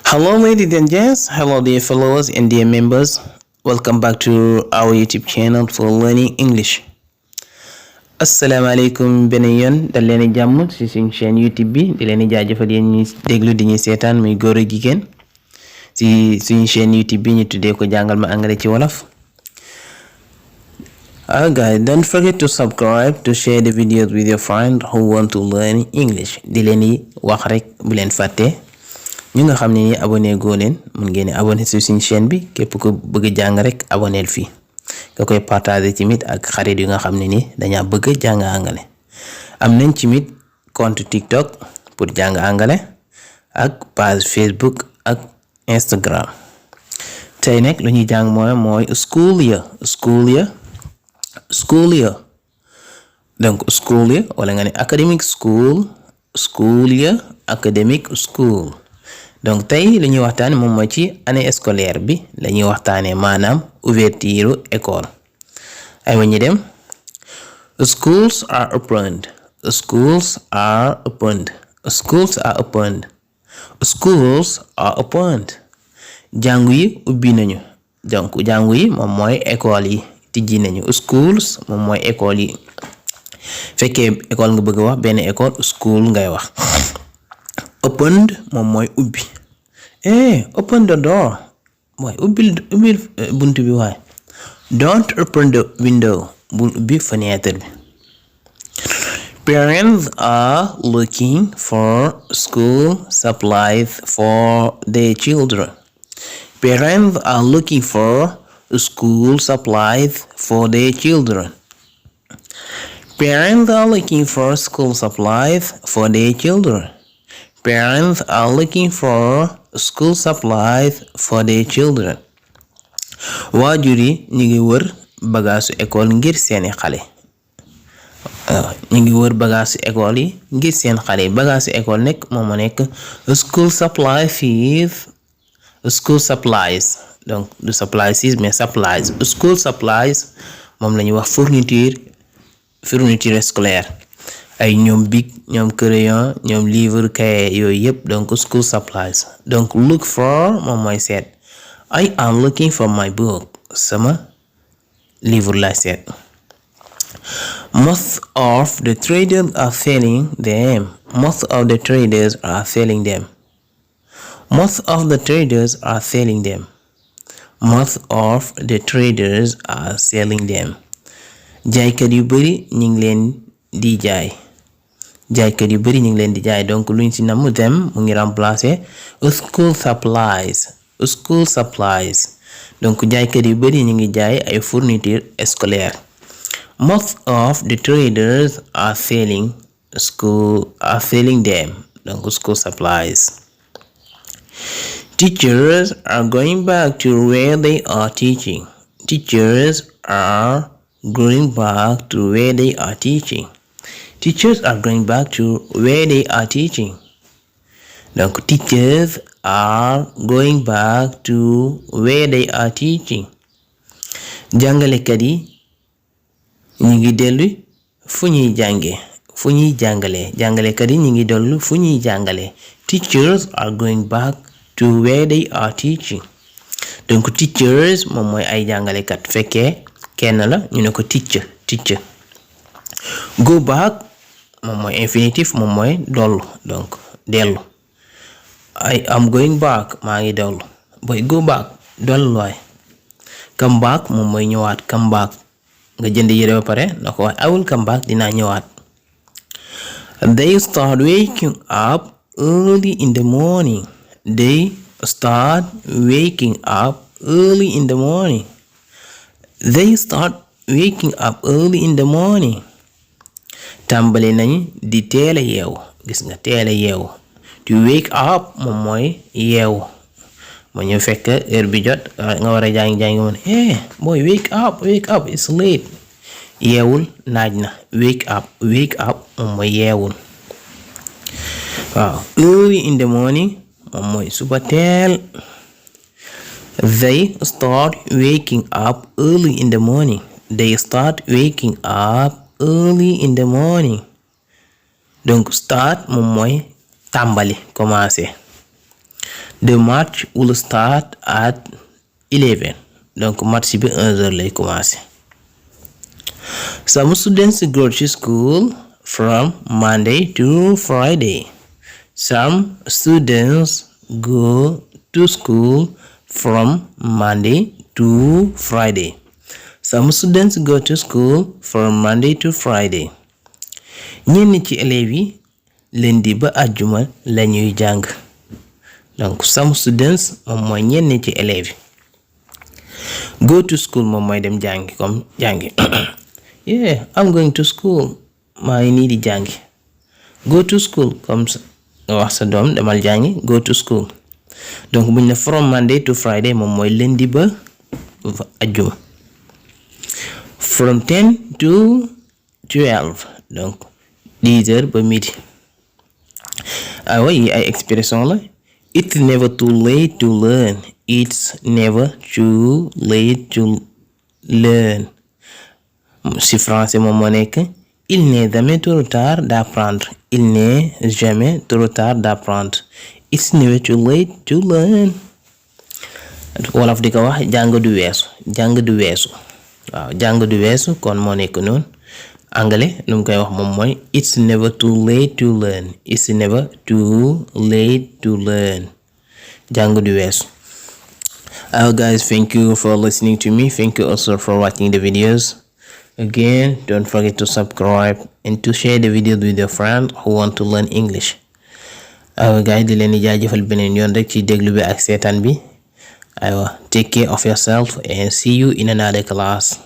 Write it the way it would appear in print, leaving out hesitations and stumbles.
Hello, ladies and gents. Hello, dear followers and dear members. Welcome back to our YouTube channel for learning English. asalaamaaleykum beneen yoon dal leen jàmm ci suñu chaîne YouTube bi di leen jaajëfal yéen ñi déglu di ñuy seetaan muy góor ak jigéen ci suñu chaîne YouTube bi ñu tuddee ko jàngal ma anglais ci wolof. Guys, don't forget to subscribe, to share the videos with your friends who want to learn English. di leen yi wax rek bu leen fàtte ñu nga xam ne ni abonné goo leen mun ngeen abonné ci suñu chaîne bi képp ko bëgg jàng rek abonné fii nga koy partager ci mit ak xarit yu nga xam ne ni dañaa bëgg jàng anglais. am nañ ci mit compte TikTok pour jàng anglais ak page Facebook ak Instagram. tey nag lu ñuy jàng mooy school year donc school year wala nga ne academic school year academic school. donc tey li ñuy waxtaane moom mooy ci année scolaire bi la ñuy waxtaane maanaam ouverture école. ay wa ñi dem. Schools are opened. jàngu yi ubbi nañu. donc jàngu yi moom mooy école yi tijji nañu. schools moom mooy école yi fekkee école nga bëgg a wax benn école school ngay wax. opened moom mooy ubbi. open the door mooy ubbil buntu bi waay. don't open the window bul ubbi fenêtre bi. Parents are looking for school supplies for their children. Parents are looking for school supplies for their children. Parents are looking for school supplies for their children. Parents are looking for school supplies for their children. waajur yi ñu ngi wër bagaasu école ngir seeni xale. ñu ngi wër bagaasu école yi ngir seen xale yi. bagaasu école nekk moom moo nekk school supplies donc du supplies mais supplies. school supplies moom la ñuy wax fourniture scolaire. ay ñoom bic ñoom crayon ñoom livre cahier yooyu yëpp donc school supplies. donc look for moom mooy seet. I am looking for my book. sama livre la seet. Most of the traders are selling them. Most of the traders are selling them. Most of the traders are selling them. Most of the traders are selling them. jaaykat yu bari ñu ngi leen di jaay. jaaykat yu bari ñu ngi leen di jaay donc luñ ci namu them mu ngi remplacer school supplies. donc jaaykat yu bari ñu ngi jaay ay fourniture scolaire. Most of the traders are selling them. donc school supplies. Teachers are going back to where they are teaching. Teachers are going back to where they are teaching. Teachers are going back to where they are teaching. donc teachers are going back to where they are teaching. jàngalekat yi ñu ngi dellu fu ñuy jàngale. jàngalekat yi ñu ngi dellu fu ñuy jàngale. Teachers are going back to where they are teaching. donc teachers moom mooy ay jàngalekat fekkee kenn la ñu ne ko teacher. go back moom mooy infinitif moom mooy dollu donc dellu. I am going back maa ngi dellu. boy go back dellu waay. come back moom mooy ñëwaat. come back nga jënd yére ba pare na ko wax I will come back dinaa ñëwaat. They start waking up early in the morning. They start waking up early in the morning. They start waking up early in the morning. tàmbali nañ di teel a yeewu. gis nga teel a yeewu. to wake up moom mooy yeewu. moo ñu fekk heure bi jot nga war a jàngi moom boy wake up it's late. yeewul naaj na. wake up moom mooy yeewul. waaw early in the morning moom mooy suba teel. They start waking up early in the morning. They start waking up early in the morning. donc start moom mooy tàmbali commencer. The match will start at 11. Donc match bi 11h lay commencer. Some students go to school from Monday to Friday. Some students go to school from Monday to Friday. Some students go to school from Monday to Friday. ñenn ci élèves yi lundi ba àjjuma lañuy jàng. Donc some students moom mooy ñenn ci élèves yi. Go to school moom mooy dem jàngi comme jàngi. Yeah, I'm going to school. maa ngi nii di jàngi. Go to school comme nga wax sa doom demal jàngi go to school. Donc buñ ne from Monday to Friday moom mooy lundi ba àjjuma. From 10 to 12 donc 10h ba midi. Yi ay expression la. It's never too late to learn. It's never too late to learn. Si français moom moo nekk il n'est jamais trop tard d'apprendre. Il n'est jamais trop tard d'apprendre. It's never too late to learn. Wolof di ko wax jàng du weesu. Waaw jàng du weesu kon moo nekk noonu. Anglais nu mu koy wax moom mooy it's never too late to learn. It's never too late to learn. Jàng du weesu. Guys, thank you for listening to me. Thank you also for watching the videos. Again, don't forget to subscribe and to share the video with your friends who want to learn English. Guys, di leen di jaajëfal beneen yoon rek ci déglu bi ak seetaan bi. Take care of yourself and see you in another class.